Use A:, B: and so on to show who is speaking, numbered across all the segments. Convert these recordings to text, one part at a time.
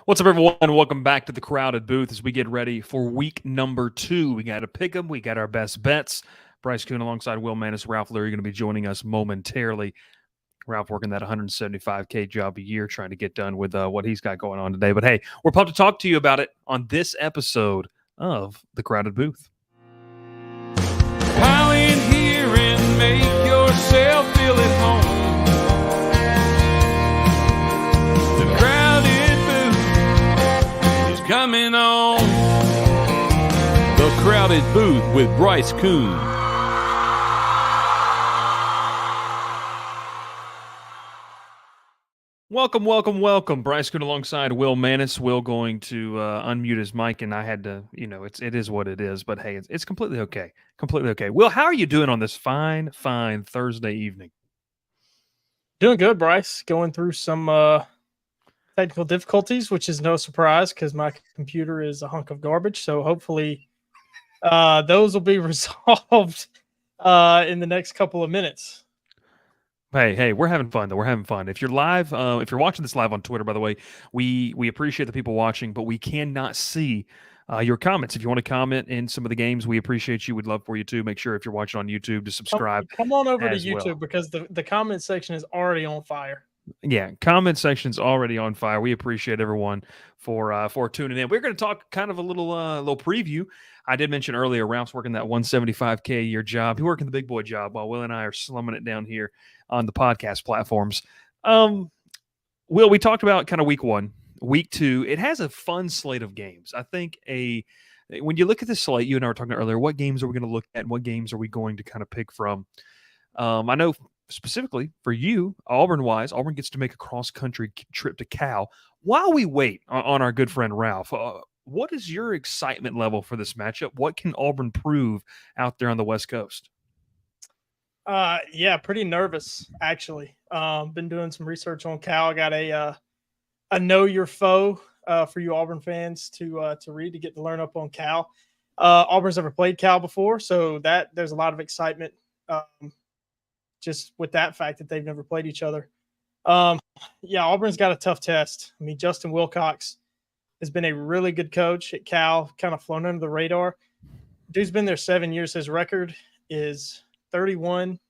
A: What's up, everyone? Welcome back to the Crowded Booth as we get ready for week number 2. We got to pick them. We got our best bets. Bryce Koon alongside Will Manis, Ralph Leary going to be joining us momentarily. Ralph working that 175K job a year, trying to get done with what he's got going on today. But hey, we're pumped to talk to you about it on this episode of the Crowded Booth.
B: Pile in here and make yourself feel at home. The Crowded Booth is coming on. The Crowded Booth with Bryce Koon.
A: Welcome. Bryce Koon alongside Will Manis. Will going to unmute his mic, and I had to, it is what it is. But hey, it's completely okay. Completely okay. Will, how are you doing on this fine Thursday evening?
C: Doing good, Bryce. Going through some technical difficulties, which is no surprise because my computer is a hunk of garbage. So hopefully those will be resolved in the next couple of minutes.
A: Hey, we're having fun though. We're having fun. If you're live, if you're watching this live on Twitter, by the way, we appreciate the people watching, but we cannot see your comments. If you want to comment in some of the games, we appreciate you. We'd love for you to. Make sure if you're watching on YouTube to subscribe.
C: Come on over to YouTube
A: well.
C: because the comment section is already on fire.
A: Yeah, comment section's already on fire. We appreciate everyone for tuning in. We're going to talk kind of a little preview. I did mention earlier, Ralph's working that 175K a year job. He's working the big boy job while Will and I are slumming it down here on the podcast platforms. Will, we talked about kind of week 1. Week 2, it has a fun slate of games. I think when you look at this slate, you and I were talking earlier, what games are we going to look at and what games are we going to kind of pick from? I know specifically for you, Auburn-wise, Auburn gets to make a cross-country trip to Cal. While we wait on our good friend Ralph, what is your excitement level for this matchup? What can Auburn prove out there on the West Coast?
C: Yeah, pretty nervous, actually. Been doing some research on Cal. Got a Know Your Foe for you Auburn fans to read, to get to learn up on Cal. Auburn's never played Cal before, so there's a lot of excitement just with that fact that they've never played each other. Yeah, Auburn's got a tough test. I mean, Justin Wilcox has been a really good coach at Cal, kind of flown under the radar. Dude's been there 7 years. His record is 31-16.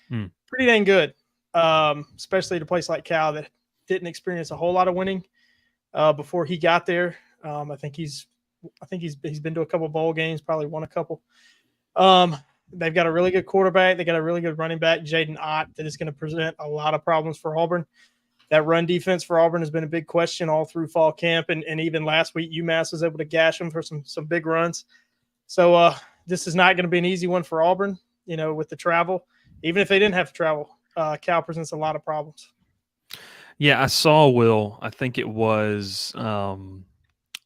C: Pretty dang good, especially at a place like Cal that didn't experience a whole lot of winning before he got there. I think he's been to a couple bowl games, probably won a couple. They've got a really good quarterback. They got a really good running back, Jaden Ott, that is going to present a lot of problems for Auburn. That run defense for Auburn has been a big question all through fall camp, and even last week UMass was able to gash them for some big runs. So this is not going to be an easy one for Auburn, with the travel. Even if they didn't have to travel, Cal presents a lot of problems.
A: Yeah, I saw, Will, I think it was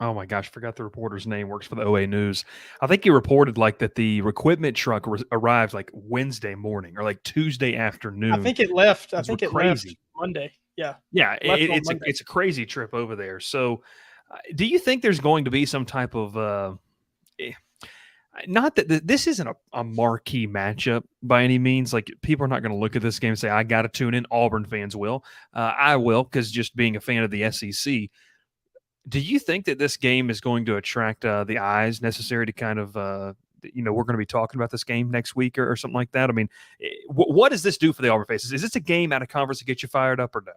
A: oh my gosh, I forgot the reporter's name, works for the OA News. I think he reported that the equipment truck arrived Wednesday morning or Tuesday afternoon.
C: I think it left. I think it left Monday. Yeah.
A: Yeah, it's a crazy trip over there. So do you think there's going to be some type of not that this isn't a marquee matchup by any means. People are not going to look at this game and say, I got to tune in. Auburn fans will. I will, because just being a fan of the SEC. Do you think that this game is going to attract the eyes necessary to kind of, we're going to be talking about this game next week or something like that? I mean, what does this do for the Auburn faces? Is this a game out of conference to get you fired up or no?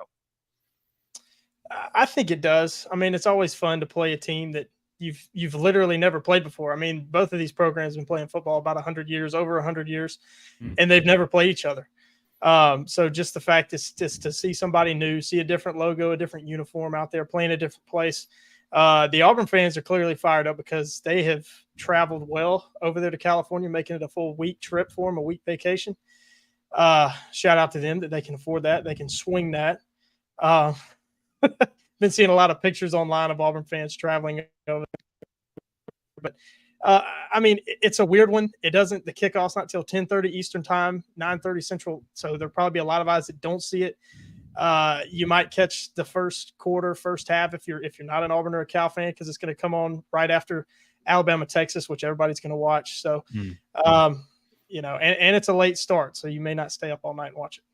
C: I think it does. I mean, it's always fun to play a team that you've literally never played before. I mean, both of these programs have been playing football about 100 years, over 100 years, and they've never played each other. So just the fact is just to see somebody new, see a different logo, a different uniform out there playing a different place. The Auburn fans are clearly fired up because they have traveled well over there to California, making it a full week trip for them, a week vacation. Shout out to them that they can afford that. They can swing that. Been seeing a lot of pictures online of Auburn fans traveling over there. But I mean, it's a weird one. The kickoff's not till 10:30 Eastern time, 9:30 Central. So there'll probably be a lot of eyes that don't see it. You might catch the first quarter, first half if you're not an Auburn or a Cal fan, because it's going to come on right after Alabama, Texas, which everybody's going to watch. So, and it's a late start, so you may not stay up all night and watch it.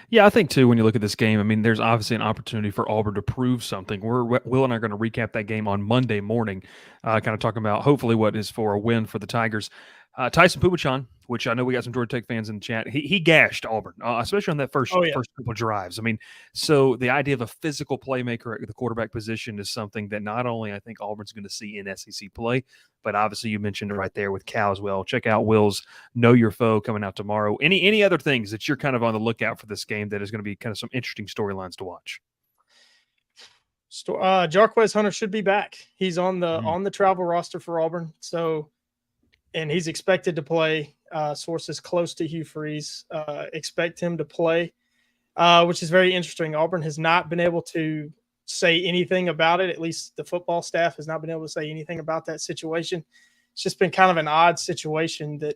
A: Yeah, I think too. When you look at this game, I mean, there's obviously an opportunity for Auburn to prove something. Will and I are going to recap that game on Monday morning, kind of talking about hopefully what is for a win for the Tigers. Tyson Pubichan, which I know we got some Georgia Tech fans in the chat, he gashed Auburn, especially on that first
C: Oh yeah,
A: couple of drives. I mean, so the idea of a physical playmaker at the quarterback position is something that not only I think Auburn's going to see in SEC play, but obviously you mentioned it right there with Cal as well. Check out Will's Know Your Foe coming out tomorrow. Any other things that you're kind of on the lookout for this game that is going to be kind of some interesting storylines to watch?
C: Jarquez Hunter should be back. He's on the travel roster for Auburn, so and he's expected to play. Sources close to Hugh Freeze expect him to play, which is very interesting. Auburn has not been able to say anything about it. At least the football staff has not been able to say anything about that situation. It's just been kind of an odd situation that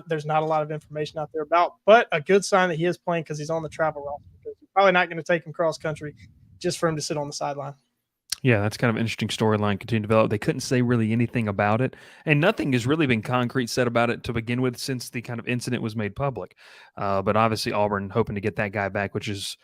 C: there's not a lot of information out there about, but a good sign that he is playing because he's on the travel roster. Because you're probably not going to take him cross country just for him to sit on the sideline.
A: Yeah, that's kind of an interesting storyline continue to develop. They couldn't say really anything about it, and nothing has really been concrete said about it to begin with since the kind of incident was made public. But obviously Auburn hoping to get that guy back, which is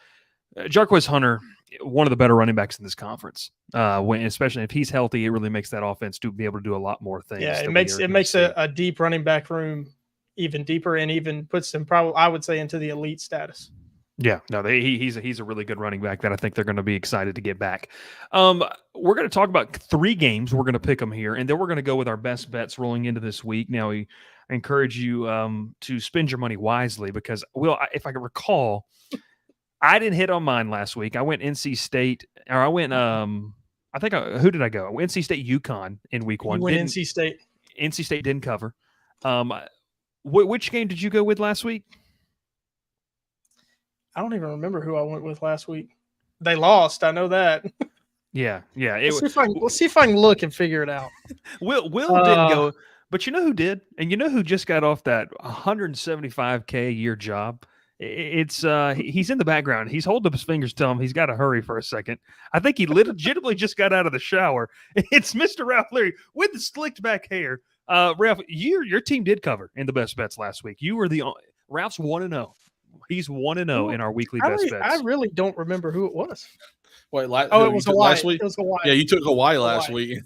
A: Jarquez Hunter, one of the better running backs in this conference. Especially if he's healthy, it really makes that offense to be able to do a lot more things.
C: Yeah, it makes a deep running back room even deeper and even puts him probably, I would say, into the elite status.
A: Yeah, no, he's a really good running back that I think they're going to be excited to get back. We're going to talk about 3 games. We're going to pick them here, and then we're going to go with our best bets rolling into this week. Now, I encourage you to spend your money wisely because, if I can recall, I didn't hit on mine last week. I went NC State, or I went who did I go? NC State UConn in week 1.
C: You went NC State.
A: NC State didn't cover. Which game did you go with last week?
C: I don't even remember who I went with last week. They lost. I know that.
A: Yeah.
C: We'll see if I can look and figure it out.
A: Will didn't go, but you know who did? And you know who just got off that $175K a year job? It's he's in the background. He's holding up his fingers, telling him he's got to hurry for a second. I think he legitimately just got out of the shower. It's Mr. Ralph Leary with the slicked back hair. Ralph, your team did cover in the best bets last week. You were Ralph's 1-0. He's 1-0 in our weekly best bets.
C: I really don't remember who it was.
D: Wait,
C: it was Hawaii.
D: Last week?
C: It was Hawaii.
D: Yeah, you took Hawaii last week.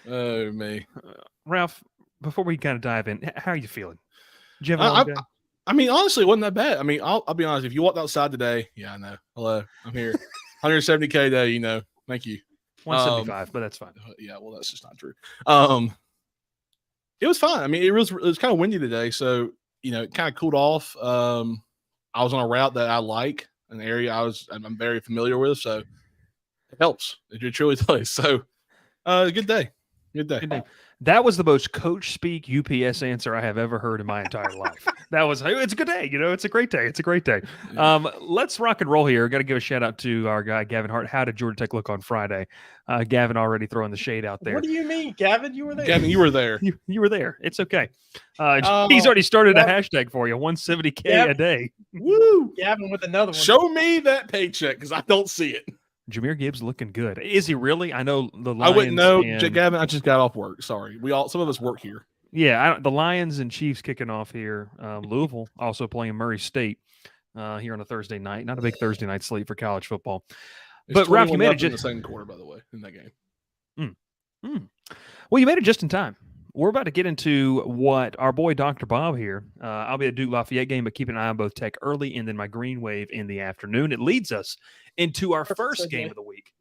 D: Oh, me.
A: Ralph, before we kind of dive in, how are you feeling? Did you have a long day?
D: I mean, honestly, it wasn't that bad. I mean, I'll be honest. If you walked outside today, yeah, I know. Hello, I'm here. 170K a day, Thank you.
A: 175, but that's fine.
D: Yeah, well, that's just not true. It was fine. I mean, it was kind of windy today, so it kind of cooled off. I was on a route that I like, an area I'm very familiar with, so it helps. It truly does. So, good day. Good day.
A: That was the most coach speak UPS answer I have ever heard in my entire life. It's a good day. It's a great day. It's a great day. Let's rock and roll here. Got to give a shout out to our guy, Gavin Hart. How did Georgia Tech look on Friday? Gavin already throwing the shade out there.
C: What do you mean, Gavin? You were there.
D: Gavin, you were there.
A: You were there. It's okay. He's already started a hashtag for you. 170K a day.
C: Woo! Gavin with another one.
D: Show me that paycheck because I don't see it.
A: Jahmyr Gibbs looking good. Is he really? I know the Lions.
D: I wouldn't know, Gavin. I just got off work. Sorry, some of us work here.
A: Yeah, the Lions and Chiefs kicking off here. Louisville also playing Murray State here on a Thursday night. Not a big Thursday night slate for college football. But Ralph, you made it just
D: in the second quarter, by the way, in that game.
A: Well, you made it just in time. We're about to get into what our boy Dr. Bob here. I'll be at Duke Lafayette game, but keep an eye on both Tech early and then my Green Wave in the afternoon. It leads us into our first game of the week.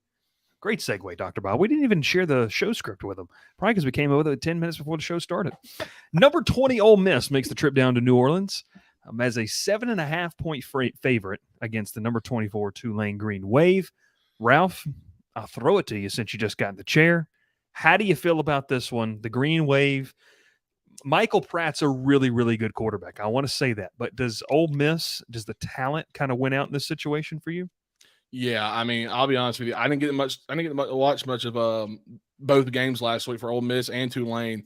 A: Great segue, Dr. Bob. We didn't even share the show script with him, probably because we came up with it 10 minutes before the show started. Number 20 Ole Miss makes the trip down to New Orleans as a 7.5-point favorite against the number 24 Tulane Green Wave. Ralph, I'll throw it to you since you just got in the chair. How do you feel about this one? The Green Wave. Michael Pratt's a really, really good quarterback. I want to say that. But does the talent kind of win out in this situation for you?
D: Yeah, I mean, I'll be honest with you. I didn't get to watch much of both games last week for Ole Miss and Tulane.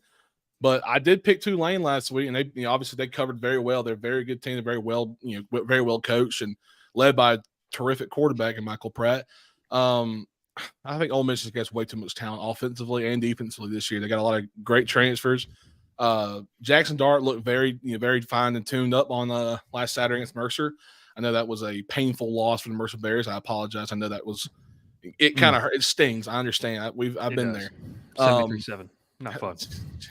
D: But I did pick Tulane last week, and they obviously they covered very well. They're a very good team. They're very well coached and led by a terrific quarterback in Michael Pratt. I think Ole Miss just gets way too much talent offensively and defensively this year. They got a lot of great transfers. Jackson Dart looked very fine and tuned up on last Saturday against Mercer. I know that was a painful loss for the Mercer Bears. I apologize. I know that was it. Kind of hurt. It stings. I understand. I've been there.
A: 73-7. Not fun.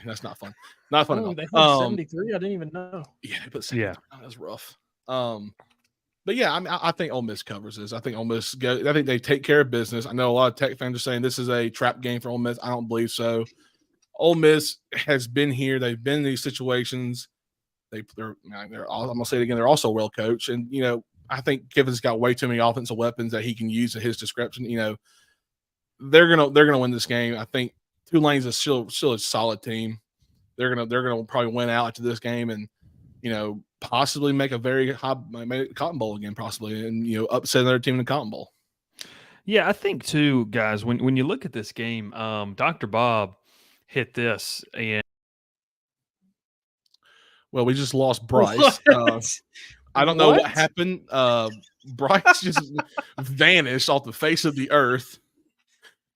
D: That's not fun. Not fun at all.
C: They put 73. I didn't even know.
D: Yeah, they put 73. Yeah, that was rough. But yeah, I mean, I think Ole Miss covers this. I think Ole Miss I think they take care of business. I know a lot of Tech fans are saying this is a trap game for Ole Miss. I don't believe so. Ole Miss has been here. They've been in these situations. I'm gonna say it again. They're also well coached, and I think Kiffin's got way too many offensive weapons that he can use at his discretion. They're gonna win this game. I think Tulane's still a solid team. They're gonna probably win out after this game, and possibly make a very high Cotton Bowl again, possibly, and upset another team in the Cotton Bowl.
A: Yeah, I think too, guys. When you look at this game, Dr. Bob hit this, and
D: well, we just lost Bryce. I don't know what happened. Bryce just vanished off the face of the earth.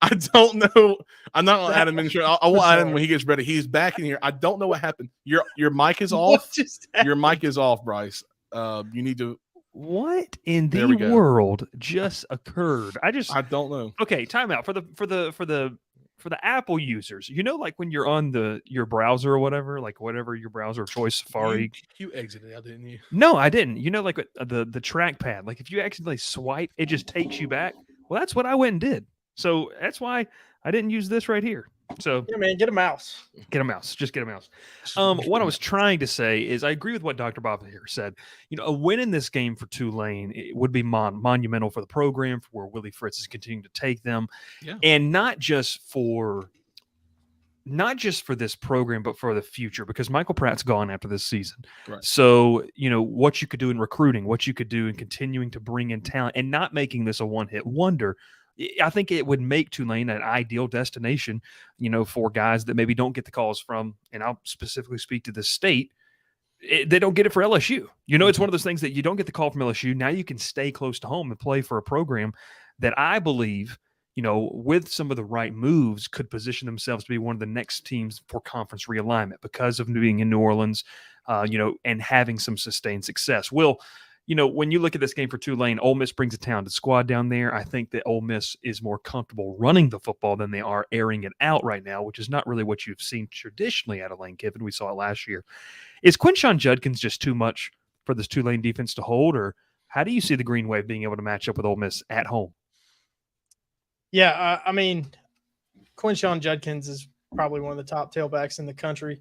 D: I don't know. I'm not gonna add him in. I will add him when he gets ready. He's back in here. I don't know what happened. Your mic is off. Your mic is off, Bryce. You need to.
A: What in the world just occurred? I don't
D: know.
A: Okay, time out for the Apple users. Like when you're on your browser or whatever, like whatever your browser of choice, Safari.
D: You exited out, didn't you?
A: No, I didn't. Like the trackpad. Like if you accidentally swipe, it just takes you back. Well, that's what I went and did. So that's why I didn't use this right here. So
C: yeah, man, get a mouse.
A: Get a mouse. Just get a mouse. What I was trying to say is I agree with what Dr. Bob here said. A win in this game for Tulane, it would be monumental for the program, for where Willie Fritz is continuing to take them.
D: Yeah.
A: And not just for this program, but for the future, because Michael Pratt's gone after this season.
D: Right.
A: So, what you could do in recruiting, what you could do in continuing to bring in talent and not making this a one-hit wonder, I think it would make Tulane an ideal destination, for guys that maybe don't get the calls from, and I'll specifically speak to the state. They don't get it for LSU. It's one of those things that you don't get the call from LSU. Now you can stay close to home and play for a program that I believe, with some of the right moves, could position themselves to be one of the next teams for conference realignment because of being in New Orleans, and having some sustained success. Will, when you look at this game for Tulane, Ole Miss brings a talented squad down there. I think that Ole Miss is more comfortable running the football than they are airing it out right now, which is not really what you've seen traditionally out of Lane Kiffin. We saw it last year. Is Quinshon Judkins just too much for this Tulane defense to hold, or how do you see the Green Wave being able to match up with Ole Miss at home?
C: Yeah, I mean, Quinshon Judkins is probably one of the top tailbacks in the country.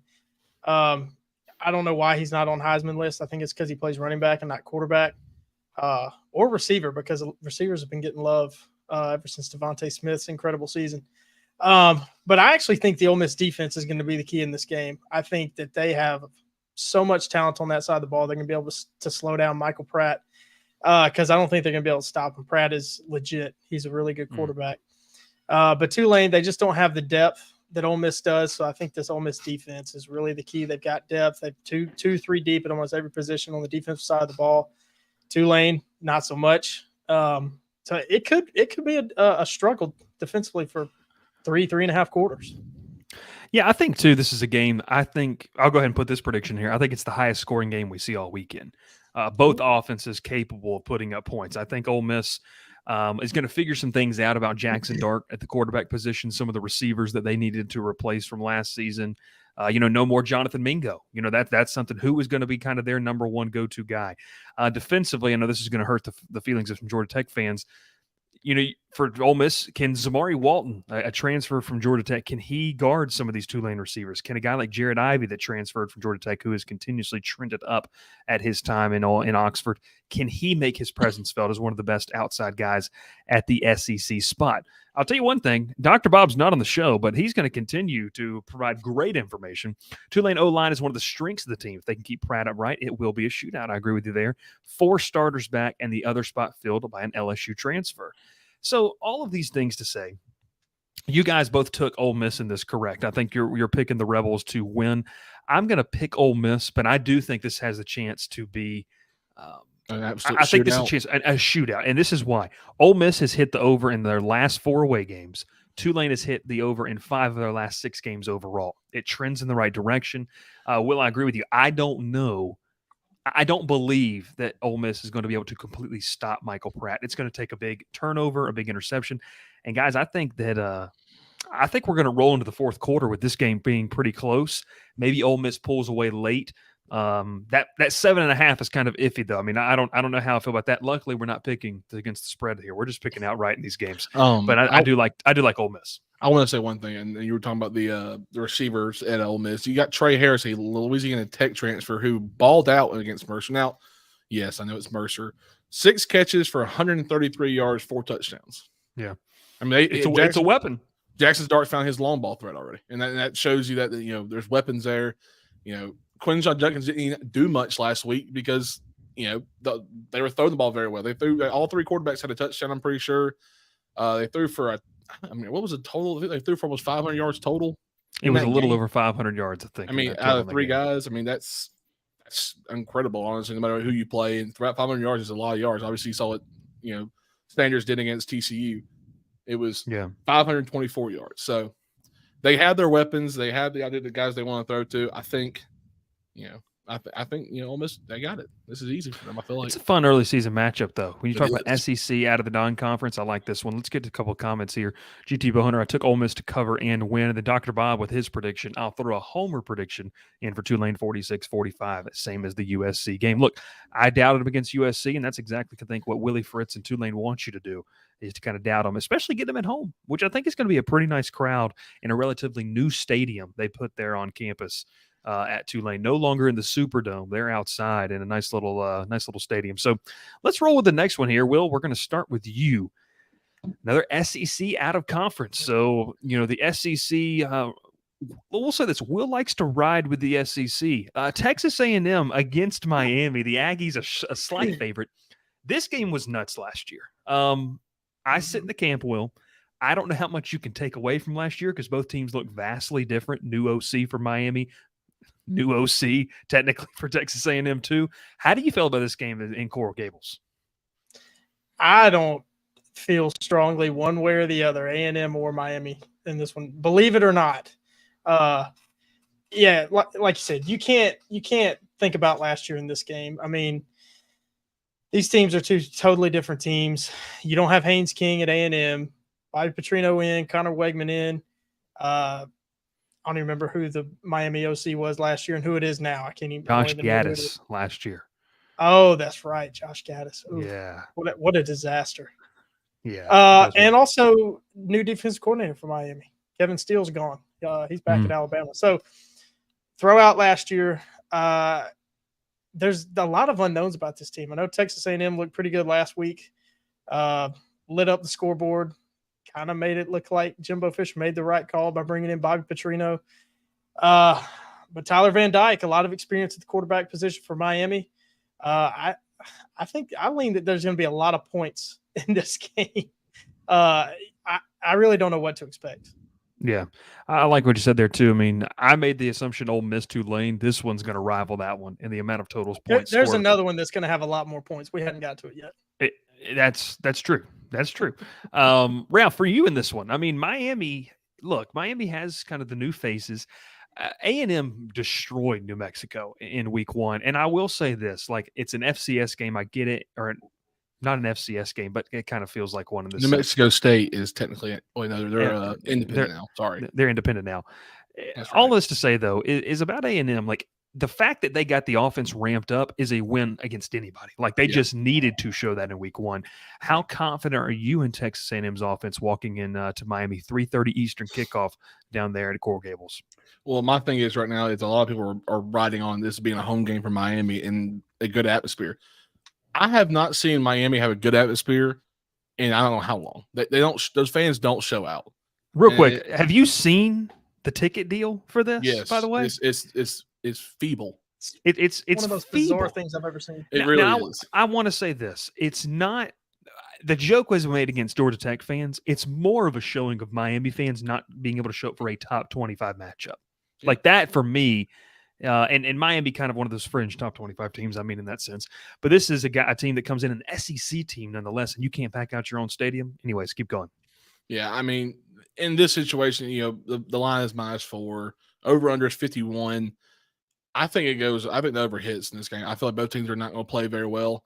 C: I don't know why he's not on Heisman list. I think it's because he plays running back and not quarterback or receiver, because receivers have been getting love ever since Devontae Smith's incredible season. But I actually think the Ole Miss defense is going to be the key in this game. I think that they have so much talent on that side of the ball. They're going to be able to slow down Michael Pratt because I don't think they're going to be able to stop him. Pratt is legit. He's a really good quarterback. But Tulane, they just don't have the depth that Ole Miss does. So I think this Ole Miss defense is really the key. They've got depth. They've two, three deep at almost every position on the defensive side of the ball. Tulane, not so much. So it could be a struggle defensively for 3.5 quarters.
A: Yeah, I think too, this is a game. I think I'll go ahead and put this prediction here. I think it's the highest scoring game we see all weekend. Both offenses capable of putting up points. I think Ole Miss is going to figure some things out about Jackson Dart at the quarterback position, some of the receivers that they needed to replace from last season. No more Jonathan Mingo. That's something. Who is going to be kind of their number one go-to guy? Defensively, I know this is going to hurt the feelings of some Georgia Tech fans. For Ole Miss, can Zamari Walton, a transfer from Georgia Tech, can he guard some of these Tulane receivers? Can a guy like Jared Ivey that transferred from Georgia Tech, who has continuously trended up at his time in Oxford, can he make his presence felt as one of the best outside guys at the SEC spot? I'll tell you one thing, Dr. Bob's not on the show, but he's going to continue to provide great information. Tulane O-line is one of the strengths of the team. If they can keep Pratt upright, it will be a shootout. I agree with you there. 4 starters back and the other spot filled by an LSU transfer. So all of these things to say, you guys both took Ole Miss in this correct. I think you're picking the Rebels to win. I'm going to pick Ole Miss, but I do think this has a chance to be I think this is a chance, a shootout, and this is why. Ole Miss has hit the over in their last 4 away games Tulane has hit the over in 5 of their last 6 games overall. It trends in the right direction. Will, I agree with you. I don't believe that Ole Miss is going to be able to completely stop Michael Pratt. It's going to take a big turnover, a big interception. And guys, I think we're going to roll into the fourth quarter with this game being pretty close. Maybe Ole Miss pulls away late. That 7.5 is kind of iffy though. I mean, I don't know how I feel about that. Luckily, we're not picking against the spread here. We're just picking outright in these games. But I do like Ole Miss.
D: I want to say one thing, and you were talking about the receivers at Ole Miss. You got Trey Harris, a Louisiana Tech transfer, who balled out against Mercer. Now, yes, I know it's Mercer. 6 catches for 133 yards, 4 touchdowns.
A: Yeah,
D: I mean,
A: it's a weapon.
D: Jackson Dart found his long ball threat already, and that shows you that there's weapons there. Quinshon Judkins didn't do much last week because they were throwing the ball very well. They threw all 3 quarterbacks had a touchdown. I'm pretty sure they threw for what was the total? I think they threw for almost 500 yards total.
A: It was a little over 500 yards, I think.
D: I mean, out of 3 guys, I mean that's incredible. Honestly, no matter who you play, and throughout 500 yards is a lot of yards. Obviously, you saw what Sanders did against TCU. It was 524 yards. So they have their weapons. They have the guys they want to throw to. I think, I think Ole Miss, they got it. This is easy for them. I feel like
A: it's a fun early season matchup, though. When you talk about SEC out of the non-conference, I like this one. Let's get to a couple of comments here. GT Bowhunter, I took Ole Miss to cover and win. And then Dr. Bob with his prediction. I'll throw a homer prediction in for Tulane 46-45, same as the USC game. Look, I doubted him against USC, and that's exactly, I think, what Willie Fritz and Tulane want you to do, is to kind of doubt them, especially get them at home, which I think is going to be a pretty nice crowd in a relatively new stadium they put there on campus at Tulane. No longer in the Superdome. They're outside in a nice little stadium. So let's roll with the next one here. Will, we're going to start with you. Another SEC out of conference. So, the SEC, we'll say this. Will likes to ride with the SEC. Texas A&M against Miami. The Aggies a slight favorite. This game was nuts last year. I sit in the camp, Will. I don't know how much you can take away from last year because both teams look vastly different. New OC for Miami, new OC technically for Texas A&M too. How do you feel about this game in Coral Gables?
C: I don't feel strongly one way or the other, A&M or Miami in this one. Believe it or not. Yeah, like you said, you can't think about last year in this game. I mean, these teams are 2 totally different teams. You don't have Haynes King at A&M, Bobby Petrino in, Connor Wegman in. I don't even remember who the Miami OC was last year and who it is now. I can't even.
A: Josh Gaddis last year.
C: Oh, that's right, Josh Gaddis. Ooh,
A: yeah,
C: what a disaster.
A: Yeah,
C: and also new defensive coordinator for Miami, Kevin Steele's gone. He's back at Alabama. So throw out last year. There's a lot of unknowns about this team. I know Texas A&M looked pretty good last week. Lit up the scoreboard. Kind of made it look like Jimbo Fisher made the right call by bringing in Bobby Petrino. But Tyler Van Dyke, a lot of experience at the quarterback position for Miami. I think I lean that there's going to be a lot of points in this game. I really don't know what to expect.
A: Yeah, I like what you said there too. I mean, I made the assumption Ole Miss Tulane. This one's going to rival that one in the amount of totals points.
C: There's another one that's going to have a lot more points. We hadn't got to it yet.
A: That's true. That's true. Ralph, for you in this one, I mean, Miami has kind of the new faces. A&M destroyed New Mexico in week 1. And I will say this, like, it's an FCS game. I get it. Or not an FCS game, but it kind of feels like one in this.
D: New Mexico State is technically they're independent now. Sorry.
A: They're independent now.
D: That's
A: All
D: right.
A: this to say, though, is about A&M. Like, the fact that they got the offense ramped up is a win against anybody. Like, they just needed to show that in week 1. How confident are you in Texas A&M's offense walking in to Miami, 3:30 Eastern kickoff down there at Coral Gables?
D: Well, my thing is right now is a lot of people are riding on this being a home game for Miami and a good atmosphere. I have not seen Miami have a good atmosphere in I don't know how long. They don't. Those fans don't show out.
A: Real quick, have you seen the ticket deal for this?
D: Yes.
A: By the way,
D: it's feeble.
A: It's
C: one of the most
A: feeble.
C: bizarre things I've ever seen.
D: It really is.
A: I want to say this. It's not. The joke was made against Georgia Tech fans. It's more of a showing of Miami fans not being able to show up for a top 25 matchup. Like that for me. And Miami kind of one of those fringe top 25 teams, I mean, in that sense. But this is a team that comes in, an SEC team nonetheless, and you can't pack out your own stadium. Anyways, keep going.
D: Yeah, I mean, in this situation, the line is -4. Over under is 51. I think the over hits in this game. I feel like both teams are not going to play very well.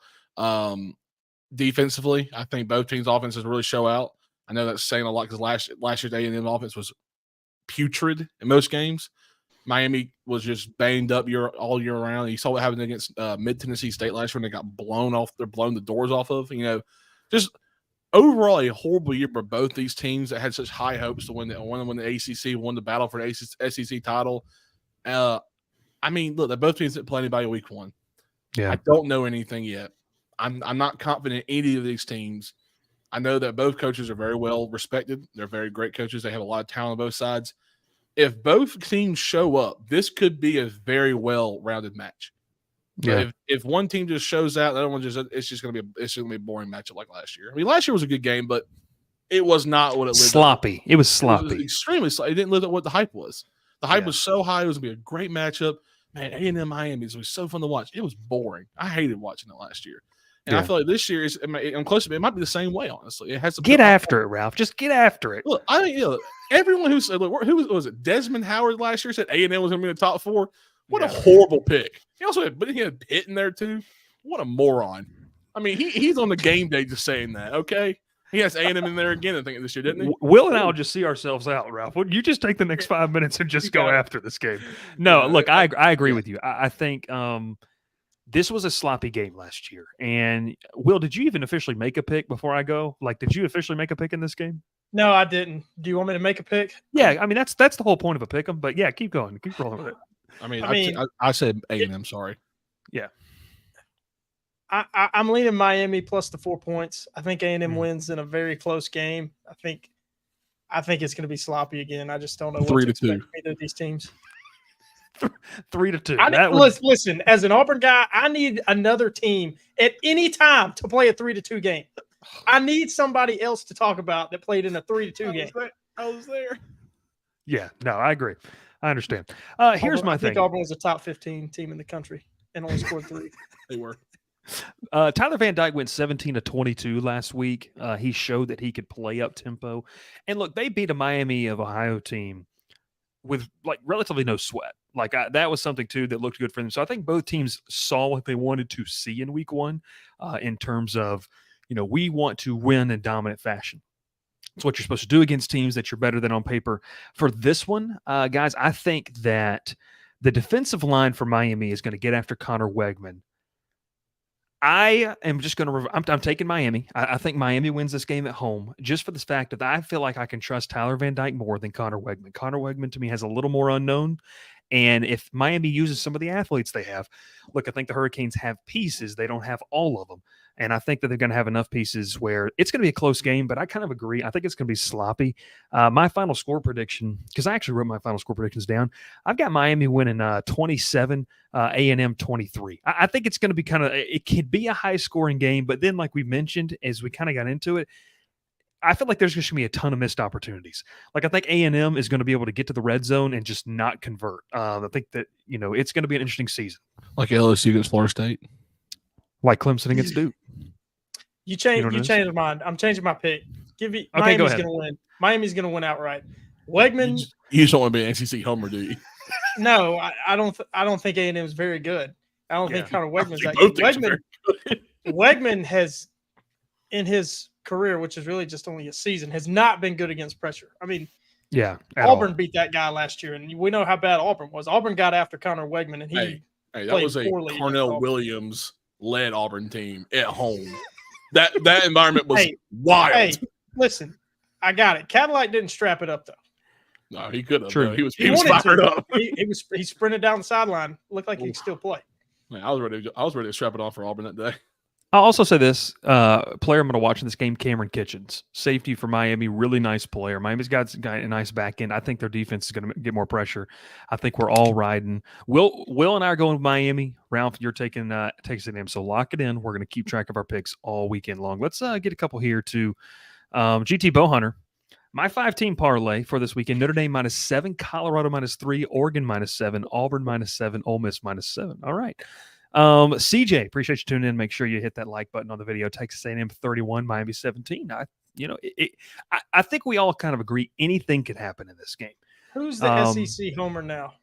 D: Defensively, I think both teams' offenses really show out. I know that's saying a lot because last year's A&M offense was putrid in most games. Miami was just banged up all year round. You saw what happened against Mid Tennessee State last year when they got blown the doors off of. Just overall a horrible year for both these teams that had such high hopes to win the ACC, won the battle for the SEC title. Look, they both teams didn't play anybody week 1.
A: Yeah,
D: I don't know anything yet. I'm not confident in any of these teams. I know that both coaches are very well respected. They're very great coaches. They have a lot of talent on both sides. If both teams show up, this could be a very well-rounded match. But if one team just shows out, the other one it's just going to be a boring matchup like last year. I mean, last year was a good game, but it was not what it lived
A: sloppy. It was sloppy.
D: It was extremely sloppy. It didn't live up what the hype was. The hype was so high. It was going to be a great matchup. Man, A&M Miami was so fun to watch. It was boring. I hated watching it last year. And I feel like this year I'm close to it. It might be the same way, honestly. It has to
A: get after it, Ralph. Just get after it.
D: Look, everyone who said, who was it? Desmond Howard last year said A&M was going to be in the top 4. What a horrible pick. He had Pitt in there too. What a moron. I mean, he's on the game day just saying that. Okay, he has A&M in there again. I think this year, didn't he?
A: Will and I will just see ourselves out, Ralph. Would you just take the next 5 minutes and just go after this game? No, look, I agree with you. I think this was a sloppy game last year. And Will, did you even officially make a pick before I go? Like, did you officially make a pick in this game?
C: No, I didn't. Do you want me to make a pick?
A: Yeah, I mean that's the whole point of a pick 'em. But yeah, keep going, keep rolling with it.
D: I said A&M. Sorry.
A: Yeah,
C: I'm leaning Miami plus the 4 points. I think A&M wins in a very close game. I think it's going to be sloppy again. I just don't know what to expect from either of these teams.
A: 3-2.
C: Listen, as an Auburn guy, I need another team at any time to play a 3-2 game. I need somebody else to talk about that played in a 3-2 game.
D: I was there.
A: Yeah, no, I agree. I understand. Here's my thing.
C: I think Auburn was a top 15 team in the country and only scored 3.
D: They were.
A: Tyler Van Dyke went 17-22 last week. He showed that he could play up tempo. And look, they beat a Miami of Ohio team with relatively no sweat. That was something too that looked good for them. So I think both teams saw what they wanted to see in week 1 in terms of, we want to win in dominant fashion. It's what you're supposed to do against teams that you're better than on paper. For this one, guys, I think that the defensive line for Miami is going to get after Connor Wegman. I am just going to I'm taking Miami. I think Miami wins this game at home just for the fact that I feel like I can trust Tyler Van Dyke more than Connor Wegman. Connor Wegman, to me, has a little more unknown. And if Miami uses some of the athletes they have, look, I think the Hurricanes have pieces. They don't have all of them. And I think that they're going to have enough pieces where it's going to be a close game, but I kind of agree. I think it's going to be sloppy. My final score prediction, because I actually wrote my final score predictions down, I've got Miami winning 27, A&M 23. I think it's going to be it could be a high-scoring game, but then like we mentioned, as we kind of got into it, I feel like there's going to be a ton of missed opportunities. I think A&M is going to be able to get to the red zone and just not convert. I think that, it's going to be an interesting season.
D: Like LSU against Florida State.
A: Like Clemson against Duke.
C: You changed your mind. I'm changing my pick. Miami's going to win. Miami's going to win outright. Wegman.
D: You just don't want to be an SEC homer, do you?
C: No, I don't think A&M is very good. I don't think Connor Wegman's that good. Wegman has, in his career, which is really just only a season, has not been good against pressure. I mean, Auburn beat that guy last year, and we know how bad Auburn was. Auburn got after Connor Wegman, and he
D: that was a Cornell Williams led Auburn team at home. That environment was wild. Hey,
C: listen, I got it. Cadillac didn't strap it up though.
D: No, he could have.
A: True.
D: He was fired up.
C: He sprinted down the sideline. Looked like he could still play.
D: Man, I was ready to strap it on for Auburn that day.
A: I'll also say this player I'm going to watch in this game, Cameron Kitchens, safety for Miami, really nice player. Miami's got a nice back end. I think their defense is going to get more pressure. I think we're all riding. Will and I are going with Miami. Ralph, you're taking them. So lock it in. We're going to keep track of our picks all weekend long. Let's get a couple here to GT Bowhunter. My 5-team parlay for this weekend: Notre Dame -7, Colorado -3, Oregon -7, Auburn -7, Ole Miss -7. All right. CJ, appreciate you tuning in. Make sure you hit that like button on the video. Texas A&M 31, Miami 17. I think we all kind of agree anything could happen in this game.
C: Who's the SEC homer now?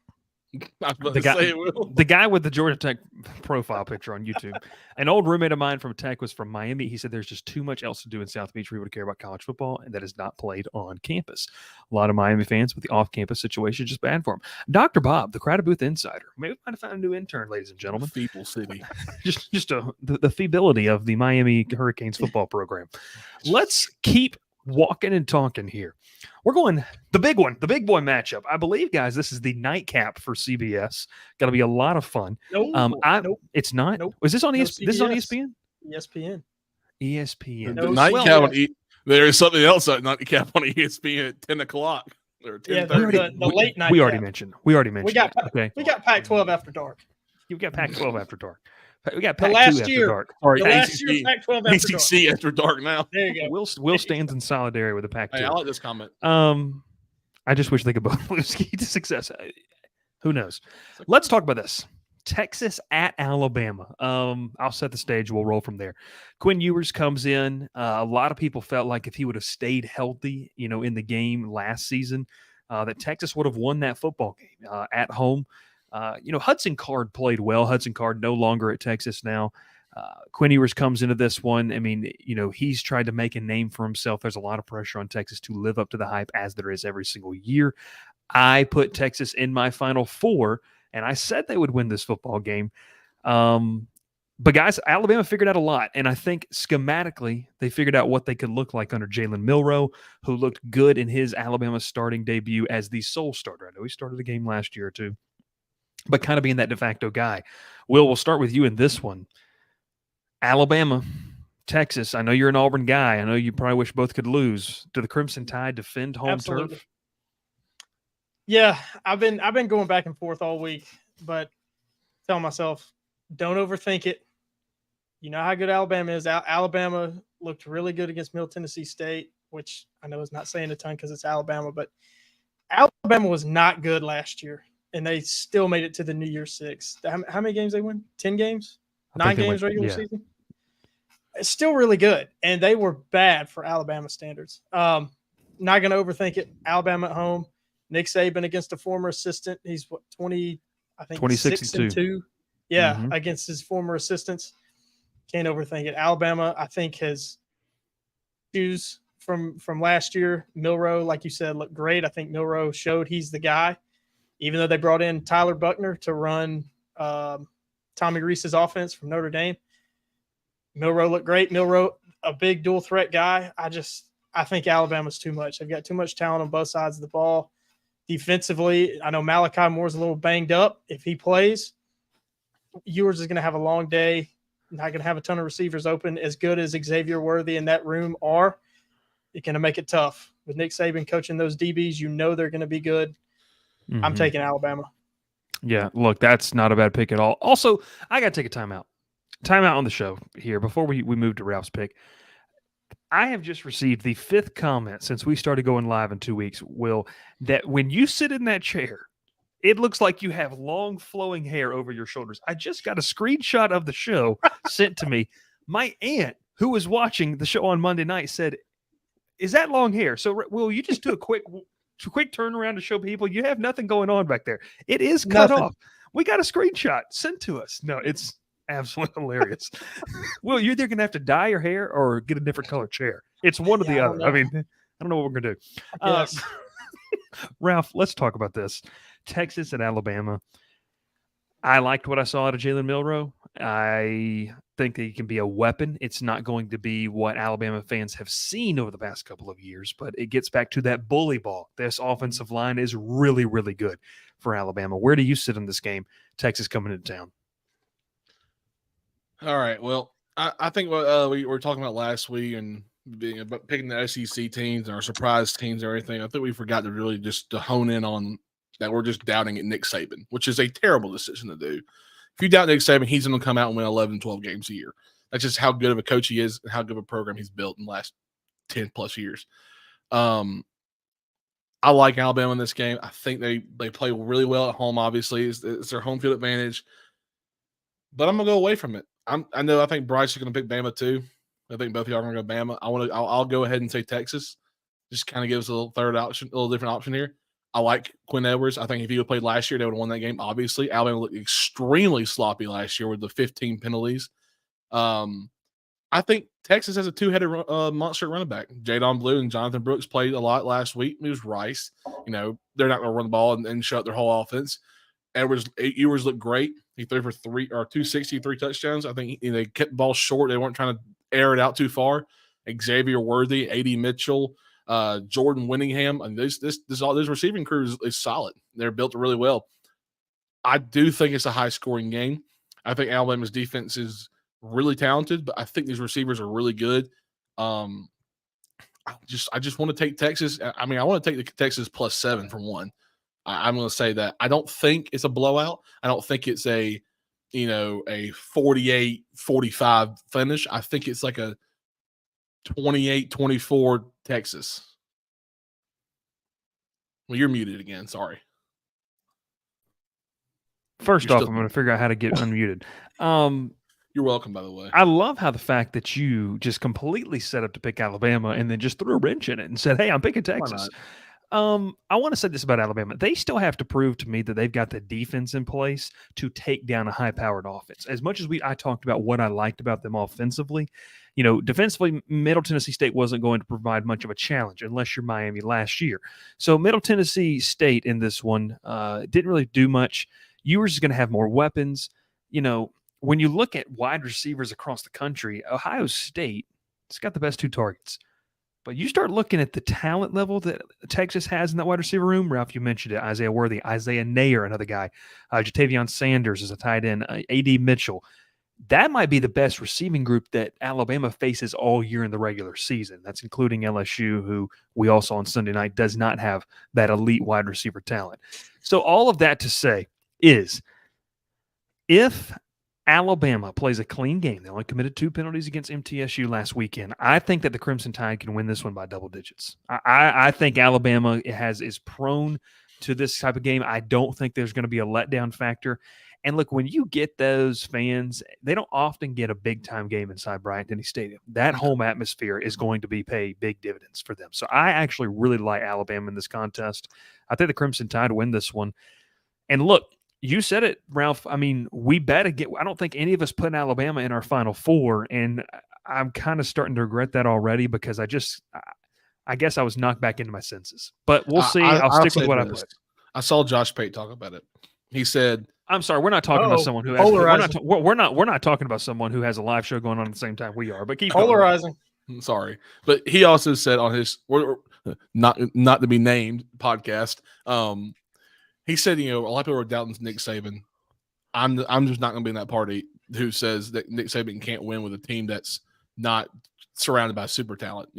D: I was about to say it will.
A: The guy with the Georgia Tech profile picture on YouTube. An old roommate of mine from Tech was from Miami. He said there's just too much else to do in South Beach for people to care about college football, and that is not played on campus. A lot of Miami fans with the off-campus situation just bad for them. Dr. Bob, the Crowded Booth Insider. Maybe we might have found a new intern, ladies and gentlemen.
D: Feeble city.
A: just the feebility of the Miami Hurricanes football program. Let's keep walking and talking here. We're going the big one, the big boy matchup. I believe, guys, this is the nightcap for CBS. Got to be a lot of fun.
C: Nope.
A: It's not.
C: Nope.
A: Was this on
C: No
A: ESPN? This is on
C: CBS.
A: ESPN.
C: ESPN.
A: ESPN.
D: The
C: No,
D: nightcap
C: well,
D: on there is something else at nightcap on ESPN at 10 o'clock or 10:30.
C: Yeah, the late night.
A: We already
C: cap.
A: mentioned. We already mentioned. Okay.
C: We got Pac-12 after dark.
A: We got Pac-12 after dark. We got
C: The
A: Pac-2
C: last
A: after
C: year.
A: dark.
D: Sorry,
C: The last year,
D: ACC,
C: Pac-12 after dark.
D: ACC after dark now.
C: There you go.
A: Will stands in solidarity with the Pac-2.
D: Hey, I like this comment.
A: I just wish they could both lose key to success. Who knows? Let's talk about this. Texas at Alabama. I'll set the stage. We'll roll from there. Quinn Ewers comes in. A lot of people felt like if he would have stayed healthy, in the game last season, that Texas would have won that football game at home. Hudson Card played well. Hudson Card no longer at Texas now. Quinn Ewers comes into this one. I mean, he's tried to make a name for himself. There's a lot of pressure on Texas to live up to the hype, as there is every single year. I put Texas in my Final Four, and I said they would win this football game. But, guys, Alabama figured out a lot, and I think schematically they figured out what they could look like under Jalen Milroe, who looked good in his Alabama starting debut as the sole starter. I know he started a game last year or two, but kind of being that de facto guy. Will, we'll start with you in this one. Alabama, Texas. I know you're an Auburn guy. I know you probably wish both could lose. Do the Crimson Tide defend home
C: Absolutely.
A: turf?
C: Yeah, I've been going back and forth all week, but telling myself, don't overthink it. You know how good Alabama is. Alabama looked really good against Middle Tennessee State, which I know is not saying a ton because it's Alabama, but Alabama was not good last year, and they still made it to the New Year's Six. How many games they win? 10 games? 9 games regular season? It's still really good, and they were bad for Alabama standards. Not going to overthink it. Alabama at home. Nick Saban against a former assistant. He's 26-2. Yeah, against his former assistants. Can't overthink it. Alabama, I think, has issues from last year. Milroe, like you said, looked great. I think Milroe showed he's the guy, even though they brought in Tyler Buckner to run Tommy Reese's offense from Notre Dame. Milroe looked great. Milroe, a big dual threat guy. I think Alabama's too much. They've got too much talent on both sides of the ball. Defensively, I know Malachi Moore's a little banged up. If he plays, Ewers is going to have a long day. Not going to have a ton of receivers open. As good as Xavier Worthy in that room are, it's going to make it tough. With Nick Saban coaching those DBs, they're going to be good. I'm taking Alabama.
A: Yeah, look, that's not a bad pick at all. Also, I got to take a timeout. Timeout on the show here before we move to Ralph's pick. I have just received the 5th comment since we started going live in 2 weeks, Will, that when you sit in that chair, it looks like you have long flowing hair over your shoulders. I just got a screenshot of the show sent to me. My aunt, who was watching the show on Monday night, said, "Is that long hair?" So, Will, you just do a quick turnaround to show people you have nothing going on back there. It is cut off. We got a screenshot sent to us. No, it's absolutely hilarious. Will, you're either going to have to dye your hair or get a different color chair. It's one or the other. I mean, I don't know what we're going to do.
C: Yes.
A: Ralph, let's talk about this. Texas and Alabama. I liked what I saw out of Jalen Milroe. I think that he can be a weapon. It's not going to be what Alabama fans have seen over the past couple of years, but it gets back to that bully ball. This offensive line is really, really good for Alabama. Where do you sit in this game? Texas coming into town.
D: All right. Well, I think what we were talking about last week and about picking the SEC teams and our surprise teams and everything, I think we forgot to really just to hone in on that we're just doubting Nick Saban, which is a terrible decision to do. If you doubt Nick Saban, he's going to come out and win 11, 12 games a year. That's just how good of a coach he is and how good of a program he's built in the last 10-plus years. I like Alabama in this game. I think they play really well at home, obviously. It's their home field advantage. But I'm going to go away from it. I think Bryce is going to pick Bama too. I think both of y'all are going to go Bama. I'll go ahead and say Texas. Just kind of gives a little third option, a little different option here. I like Quinn Edwards. I think if he would played last year, they would have won that game. Obviously, Alabama looked extremely sloppy last year with the 15 penalties. I think Texas has a two-headed monster running back. Jadon Blue and Jonathan Brooks played a lot last week. It was Rice. They're not going to run the ball and shut their whole offense. Ewers looked great. He threw for 263 touchdowns. I think they kept the ball short. They weren't trying to air it out too far. Xavier Worthy, A.D. Mitchell, Jordan Winningham, and this receiving crew is solid. They're built really well. I do think it's a high-scoring game. I think Alabama's defense is really talented, but I think these receivers are really good. I just want to take Texas. I want to take the Texas +7 from one. I'm going to say that. I don't think it's a blowout. I don't think it's a 48-45 finish. I think it's like a 28-24 Texas. Well, you're muted again. Sorry.
A: First off, I'm going to figure out how to get unmuted.
D: You're welcome, by the way.
A: I love how the fact that you just completely set up to pick Alabama and then just threw a wrench in it and said, hey, I'm picking Texas. I want to say this about Alabama. They still have to prove to me that they've got the defense in place to take down a high-powered offense. As much as I talked about what I liked about them offensively, defensively, Middle Tennessee State wasn't going to provide much of a challenge unless you're Miami last year. So Middle Tennessee State in this one didn't really do much. Ewers is going to have more weapons. When you look at wide receivers across the country, Ohio State has got the best two targets. But you start looking at the talent level that Texas has in that wide receiver room. Ralph, you mentioned it. Isaiah Worthy, Isaiah Nayer, another guy. Jatavion Sanders is a tight end. A.D. Mitchell. That might be the best receiving group that Alabama faces all year in the regular season. That's including LSU, who we all saw on Sunday night does not have that elite wide receiver talent. So all of that to say is if Alabama plays a clean game, they only committed 2 penalties against MTSU last weekend, I think that the Crimson Tide can win this one by double digits. I think Alabama is prone to this type of game. I don't think there's going to be a letdown factor. And look, when you get those fans, they don't often get a big-time game inside Bryant-Denny Stadium. That home atmosphere is going to pay big dividends for them. So I actually really like Alabama in this contest. I think the Crimson Tide win this one. And look, you said it, Ralph. We bet again. I don't think any of us put Alabama in our Final Four, and I'm kind of starting to regret that already because I guess I was knocked back into my senses. But we'll see. I'll stick with what I put.
D: I saw Josh Pate talk about it. He said,
A: "I'm sorry, we're not talking about someone who has, we're not talking about someone who has a live show going on at the same time we are." But keep
C: polarizing.
D: Going. Sorry, but he also said on his not to be named podcast. He said, a lot of people are doubting Nick Saban. I'm just not going to be in that party who says that Nick Saban can't win with a team that's not surrounded by super talent.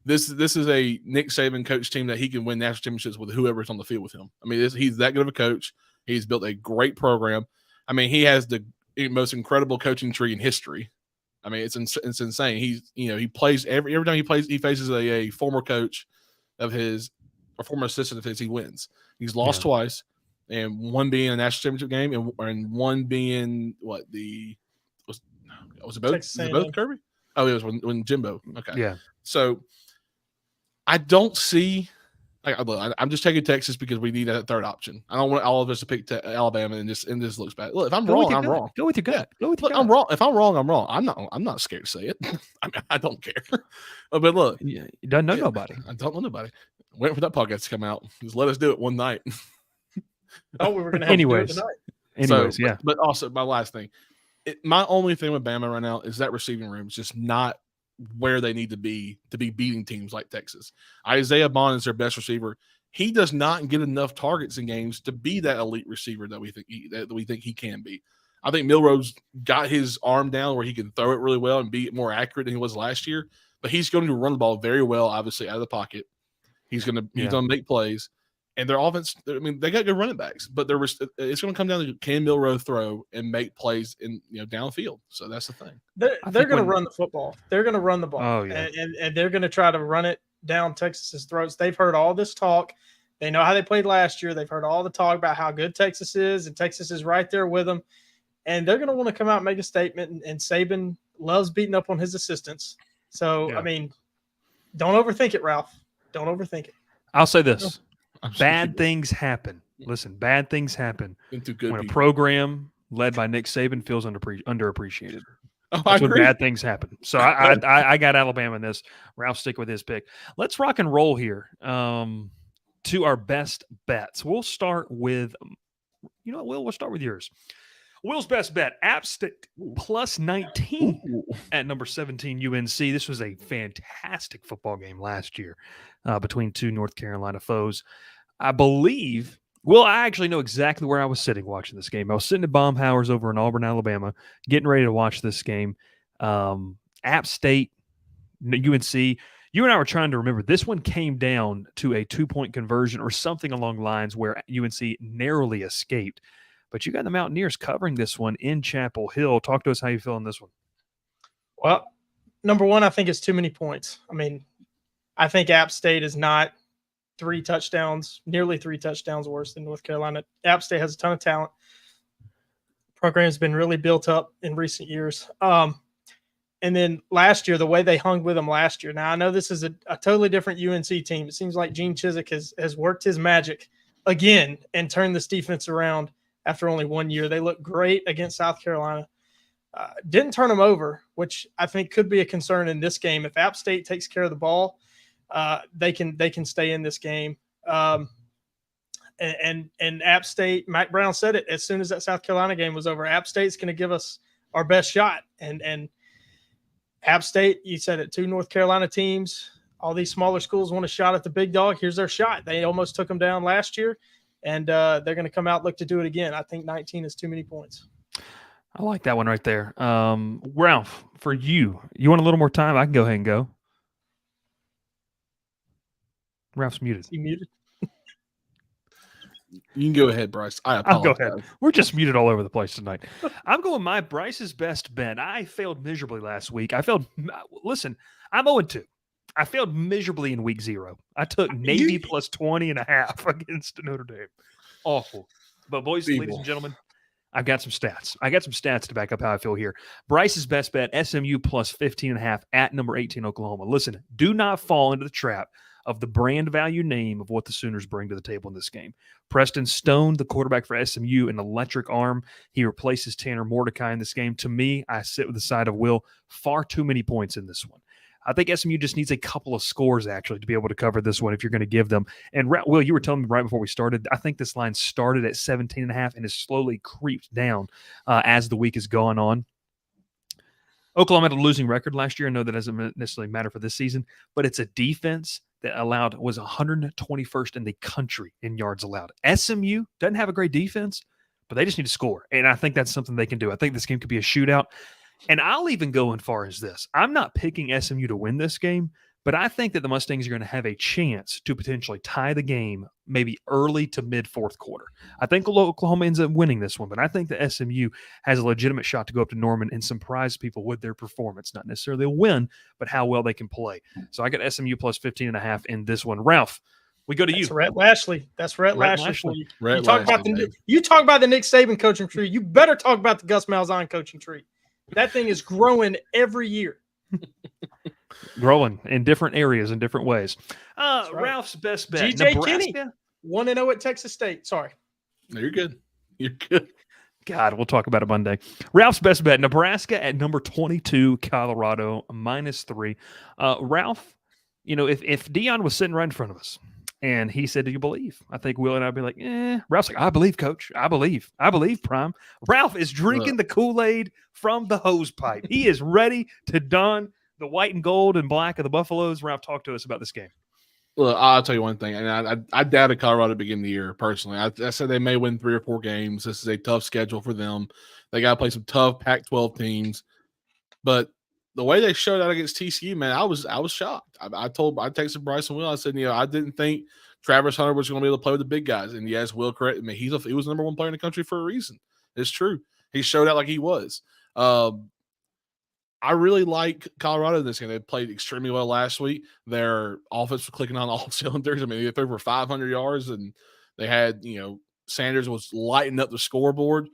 D: This is a Nick Saban coach team that he can win national championships with whoever's on the field with him. He's that good of a coach. He's built a great program. He has the most incredible coaching tree in history. It's insane. He plays every time he faces a former coach of his, a former assistant of his, he wins. He's lost twice, and one being a national championship game, and one being was it both Kirby? Oh, it was when Jimbo. Okay,
A: yeah.
D: So I don't see. I'm just taking Texas because we need a third option. I don't want all of us to pick Alabama, and this looks bad. Look, if I'm wrong, I'm wrong.
A: Go with your gut. Go with your gut.
D: I'm wrong. If I'm wrong, I'm wrong. I'm not scared to say it. I don't care. But look,
A: you don't know nobody.
D: I don't know nobody. Waiting for that podcast to come out. Just let us do it one night.
C: We were going to have to do it tonight.
A: Yeah.
D: But also, my last thing. My only thing with Bama right now is that receiving room is just not where they need to be beating teams like Texas. Isaiah Bond is their best receiver. He does not get enough targets in games to be that elite receiver that we think he can be. I think Milrose got his arm down where he can throw it really well and be more accurate than he was last year. But he's going to run the ball very well, obviously, out of the pocket. He's going to make plays. And their offense, they got good running backs, but it's going to come down to can Milroe throw and make plays in downfield. So that's the thing.
C: They're going to run the football. They're going to run the ball.
A: Oh, yeah.
C: And they're going to try to run it down Texas's throats. They've heard all this talk. They know how they played last year. They've heard all the talk about how good Texas is, and Texas is right there with them. And they're going to want to come out and make a statement. And Saban loves beating up on his assistants. So,
A: Yeah.
C: I mean, don't overthink it, Ralph. Don't overthink it.
A: I'll say this.
D: I'm just
A: Bad
D: keep-
A: things happen. Listen, bad things happen
D: been too good
A: when a
D: people.
A: program led by Nick Saban feels underappreciated.
D: Oh, I
A: That's when
D: agree.
A: bad things happen. So I got Alabama in this. Ralph stick with his pick. Let's rock and roll here to our best bets. We'll start with, you know what, Will? We'll start with yours. Will's best bet, App State plus 19 at number 17 UNC. This was a fantastic football game last year between two North Carolina foes. I believe, well, I actually know exactly where I was sitting watching this game. I was sitting at Baumhauer's over in Auburn, Alabama, getting ready to watch this game. App State, UNC, you and I were trying to remember. This one came down to a 2-point conversion or something along the lines where UNC narrowly escaped. But you got the Mountaineers covering this one in Chapel Hill. Talk to us how you feel in this one.
C: Well, number one, I think it's too many points. I mean, I think App State is not nearly 3 touchdowns worse than North Carolina. App State has a ton of talent. Program has been really built up in recent years. And then last year, the way they hung with them last year. Now, I know this is a totally different UNC team. It seems like Gene Chizik has worked his magic again and turned this defense around after only 1 year. They look great against South Carolina. Didn't turn them over, which I think could be a concern in this game. If App State takes care of the ball, they can stay in this game. And App State, Mike Brown said it as soon as that South Carolina game was over. App State's going to give us our best shot. And App State, you said it, 2 North Carolina teams. All these smaller schools want a shot at the big dog. Here's their shot. They almost took them down last year, and they're going to come out, look to do it again. I think 19 is too many points.
A: I like that one right there. Ralph, for you want a little more time? I can go ahead and go. Ralph's muted.
C: Is he muted?
D: You can go ahead, Bryce. I
A: I'll go
D: apologize.
A: ahead. We're just muted all over the place tonight. I'm going my Bryce's best bet. I failed miserably last week. Listen, I'm 0-2. I failed miserably in week 0. I took Navy plus 20.5 against Notre Dame. Awful. But boys, ladies and gentlemen, I've got some stats. I got some stats to back up how I feel here. Bryce's best bet, SMU plus 15.5 at number 18, Oklahoma. Listen, do not fall into the trap of the brand value name of what the Sooners bring to the table in this game. Preston Stone, the quarterback for SMU, an electric arm. He replaces Tanner Mordecai in this game. To me, I sit with the side of Will. Far too many points in this one. I think SMU just needs a couple of scores, actually, to be able to cover this one if you're going to give them. And, Will, you were telling me right before we started, I think this line started at 17.5 and has slowly creeped down as the week has gone on. Oklahoma had a losing record last year. I know that doesn't necessarily matter for this season, but it's a defense that was 121st in the country in yards allowed. SMU doesn't have a great defense, but they just need to score. And I think that's something they can do. I think this game could be a shootout. And I'll even go as far as this. I'm not picking SMU to win this game, but I think that the Mustangs are going to have a chance to potentially tie the game maybe early to mid fourth quarter. I think Oklahoma ends up winning this one, but I think that SMU has a legitimate shot to go up to Norman and surprise people with their performance. Not necessarily a win, but how well they can play. So I got SMU plus 15.5 in this one. Ralph, we go to you.
C: That's Rhett Lashley. That's Rhett Lashley for you. You talk about the Nick Saban coaching tree. You better talk about the Gus Malzahn coaching tree. That thing is growing every year.
A: Growing in different areas in different ways.
C: Right.
A: Ralph's best bet.
C: G.J.
A: Nebraska?
C: Kinney, 1-0 at Texas State. Sorry.
D: No, you're good. You're good.
A: God, we'll talk about it Monday. Ralph's best bet, Nebraska at number 22, Colorado, -3. Ralph, if Dion was sitting right in front of us and he said, do you believe? I think Will and I would be like, Ralph's like, I believe, coach. I believe, Prime. Ralph is drinking the Kool-Aid from the hose pipe. He is ready to don the white and gold and black of the Buffaloes. Ralph, talk to us about this game.
D: Look, I'll tell you one thing, and I doubted Colorado at the beginning of the year, personally. I said they may win 3 or 4 games. This is a tough schedule for them. They got to play some tough Pac-12 teams. But the way they showed out against TCU, man, I was shocked. I texted Bryce and Will. I said, I didn't think Travis Hunter was going to be able to play with the big guys. And yes, Will corrected me. He was the number 1 player in the country for a reason. It's true. He showed out like he was. I really like Colorado in this game. They played extremely well last week. Their offense was clicking on all cylinders. I mean, they threw for 500 yards, and they had, Sanders was lighting up the scoreboard.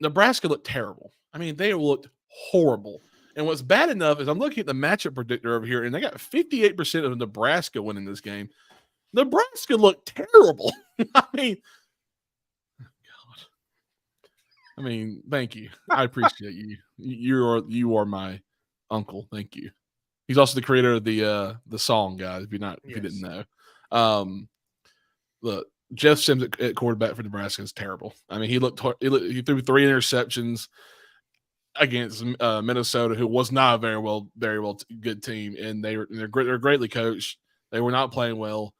D: Nebraska looked terrible. I mean, they looked horrible. And what's bad enough is I'm looking at the matchup predictor over here, and they got 58% of Nebraska winning this game. Nebraska looked terrible. I mean, thank you. I appreciate you. You are my uncle. Thank you. He's also the creator of the song, guys. If you didn't know, look, Jeff Sims at quarterback for Nebraska is terrible. I mean, he threw 3 interceptions against Minnesota, who was not a very well good team, and they're greatly coached. They were not playing well.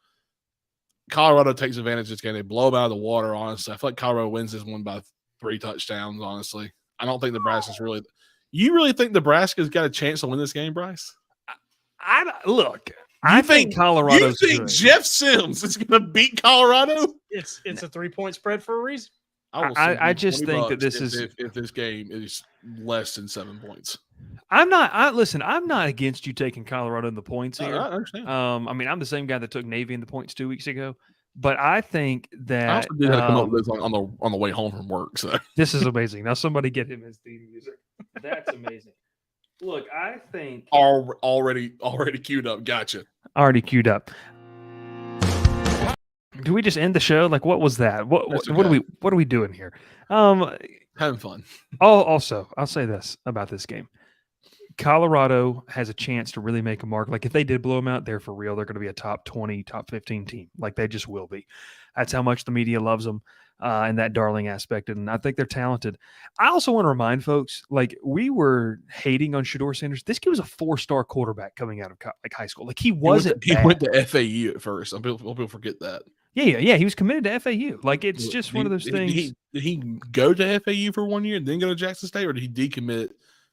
D: Colorado takes advantage of this game. They blow them out of the water. Honestly, I feel like Colorado wins this one by 3 touchdowns. Honestly, I don't think Nebraska's really. You really think Nebraska's got a chance to win this game, Bryce?
A: I think Colorado.
D: You think Jeff Sims is going to beat Colorado?
C: It's a 3-point spread for a reason.
A: I just think that this is
D: if this game is less than 7 points.
A: I'm not against you taking Colorado in the points here.
D: I understand.
A: I mean, I'm the same guy that took Navy in the points 2 weeks ago, but I think that
D: I also did have to come up with this on the way home from work. So
A: this is amazing. Now somebody get him his theme music. That's amazing. Look, I think
D: already queued up. Gotcha.
A: Already queued up. Do we just end the show? Like, what was that? What are we doing here?
D: Having fun.
A: Oh, also, I'll say this about this game. Colorado has a chance to really make a mark. Like, if they did blow them out, they're for real. They're going to be a top 20, top 15 team. Like, they just will be. That's how much the media loves them and that darling aspect. And I think they're talented. I also want to remind folks, like, we were hating on Shedeur Sanders. This kid was a 4-star quarterback coming out of high school. Like, he wasn't
D: He went to FAU at first. Some people forget that.
A: Yeah. He was committed to FAU. Like, it's just one of those things.
D: Did he go to FAU for 1 year and then go to Jackson State, or did he decommit?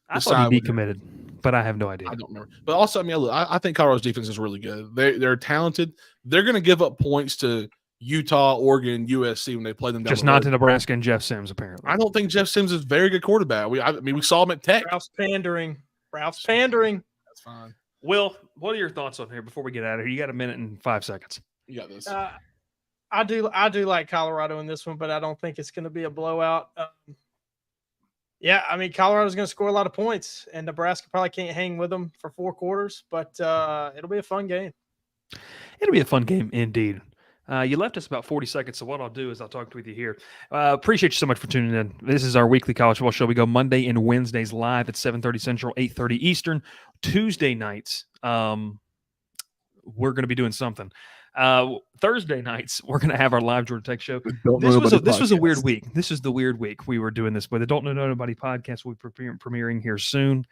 A: I thought he decommitted, but I have no idea.
D: I don't remember. But also, I mean, look, I think Colorado's defense is really good. They're talented. They're going to give up points to Utah, Oregon, USC when they play them down
A: just not to Nebraska and Jeff Sims, apparently.
D: I don't think Jeff Sims is a very good quarterback. I mean, we saw him at Tech.
C: Ralph's pandering.
D: That's fine.
A: Will, what are your thoughts on here before we get out of here? You got a minute and 5 seconds.
D: You got this.
C: I do like Colorado in this one, but I don't think it's going to be a blowout. Yeah, I mean, Colorado's going to score a lot of points, and Nebraska probably can't hang with them for 4 quarters, but it'll be a fun game.
A: It'll be a fun game indeed. You left us about 40 seconds, so what I'll do is I'll talk with you here. Appreciate you so much for tuning in. This is our weekly college football show. We go Monday and Wednesdays live at 7:30 Central, 8:30 Eastern. Tuesday nights, we're going to be doing something. Thursday nights, we're going to have our live Georgia Tech show. This was a weird week. This is the weird week we were doing this, but the Don't Know Nobody podcast will be premiering here soon.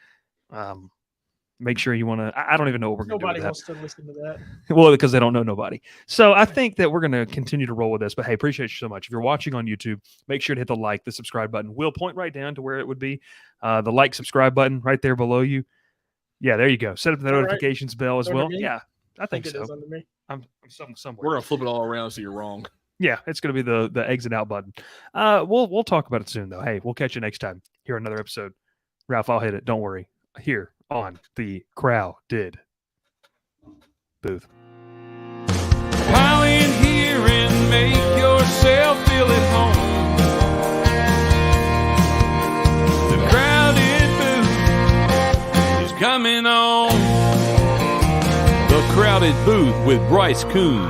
A: Make sure you want to. I don't even know what we're going to do with that.
C: Nobody wants to listen to that.
A: Well, because they don't know nobody. So I think that we're going to continue to roll with this. But hey, appreciate you so much. If you're watching on YouTube, make sure to hit the like, the subscribe button. We'll point right down to where it would be. The like, subscribe button right there below you. Yeah, there you go. Set up the notifications bell as well. Yeah, I think so.
C: It is under me.
A: I'm somewhere.
D: We're gonna flip it all around so you're wrong.
A: Yeah, it's gonna be the exit out button. We'll talk about it soon though. Hey, we'll catch you next time here on another episode. Ralph, I'll hit it. Don't worry. Here on the Crowded Booth.
B: Pile in here and make yourself feel at home. The Crowded Booth is coming on. The Crowded Booth with Bryce Koon.